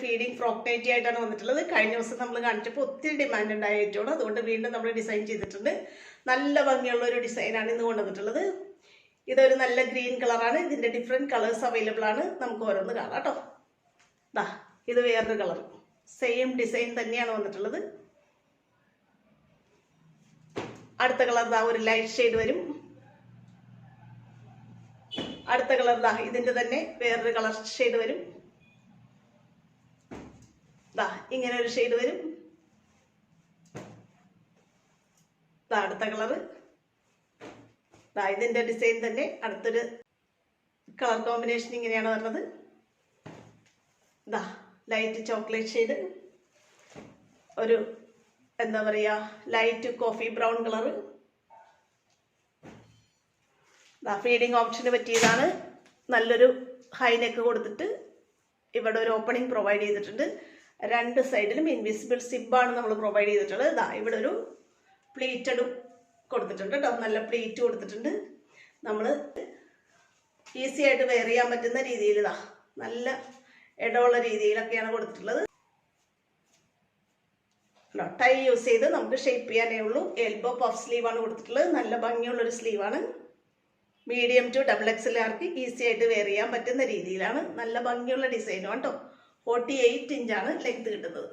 Feeding frock nightie ആയിട്ടാണ് വന്നിട്ടുള്ളത്. കഴിഞ്ഞ ദിവസം നമ്മൾ കാണിച്ചപ്പോൾ ഒത്തിരി ഡിമാൻഡ് ഉണ്ടായ ഐറ്റമാണ്. അതുകൊണ്ട് വീണ്ടും നമ്മൾ ഡിസൈൻ ചെയ്തിട്ടുണ്ട്. നല്ല ഭംഗിയുള്ള ഒരു ഡിസൈനാണ് ഇന്ന് കൊണ്ടുവന്നിട്ടുള്ളത്. ഇതൊരു നല്ല ഗ്രീൻ കളറാണ്. ഇതിൻ്റെ ഡിഫറെൻറ്റ് കളേഴ്സ് അവൈലബിൾ ആണ്. നമുക്ക് ഓരോന്ന് കാണാം കേട്ടോ. ദാ ഇത് വേറൊരു കളർ, സെയിം ഡിസൈൻ തന്നെയാണ് വന്നിട്ടുള്ളത്. അടുത്ത കളർ ദാ ഒരു ലൈറ്റ് ഷെയ്ഡ് വരും. അടുത്ത കളർ ദാ ഇതിൻ്റെ തന്നെ വേറൊരു കളർ ഷെയ്ഡ് വരും. ദാ ഇങ്ങനെ ഒരു ഷെയ്ഡ് വരും. ദാ അടുത്ത കളറ്. ദാ ഇതിൻ്റെ ഡിസൈൻ തന്നെ അടുത്തൊരു കളർ കോമ്പിനേഷൻ ഇങ്ങനെയാണ് വരുന്നത്. ദാ ലൈറ്റ് ചോക്ലേറ്റ് ഷെയ്ഡ്, ഒരു എന്താ പറയുക light coffee brown colour. Feeding ഓപ്ഷന് പറ്റിയതാണ്. നല്ലൊരു ഹൈ നെക്ക് കൊടുത്തിട്ട് ഇവിടെ ഒരു ഓപ്പണിംഗ് പ്രൊവൈഡ് ചെയ്തിട്ടുണ്ട്. രണ്ട് സൈഡിലും ഇൻവിസിബിൾ സിബാണ് നമ്മൾ പ്രൊവൈഡ് ചെയ്തിട്ടുള്ളത്. ഇതാ ഇവിടെ ഒരു പ്ലീറ്റഡും കൊടുത്തിട്ടുണ്ട് കേട്ടോ. നല്ല പ്ലീറ്റ് കൊടുത്തിട്ടുണ്ട്. നമ്മൾ ഈസി ആയിട്ട് വെയർ ചെയ്യാൻ പറ്റുന്ന രീതിയിൽ ഇതാ നല്ല ഇടമുള്ള രീതിയിലൊക്കെയാണ് കൊടുത്തിട്ടുള്ളത്. ടൈ യൂസ് ചെയ്ത് നമുക്ക് ഷേപ്പ് ചെയ്യാനേ ഉള്ളൂ. എൽബോ പഫ് സ്ലീവാണ് കൊടുത്തിട്ടുള്ളത്. നല്ല ഭംഗിയുള്ളൊരു സ്ലീവാണ്. മീഡിയം ടു ഡബിൾ എക്സലുകാർക്ക് ഈസി ആയിട്ട് വെയർ ചെയ്യാൻ പറ്റുന്ന രീതിയിലാണ്. നല്ല ഭംഗിയുള്ള ഡിസൈനുമാണ് കേട്ടോ. 48 ഇഞ്ചാണ് ലെങ്ത് കിട്ടുന്നത്.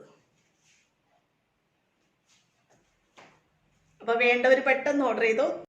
അപ്പോൾ വേണ്ടവർ പെട്ടെന്ന് ഓർഡർ ചെയ്തോ.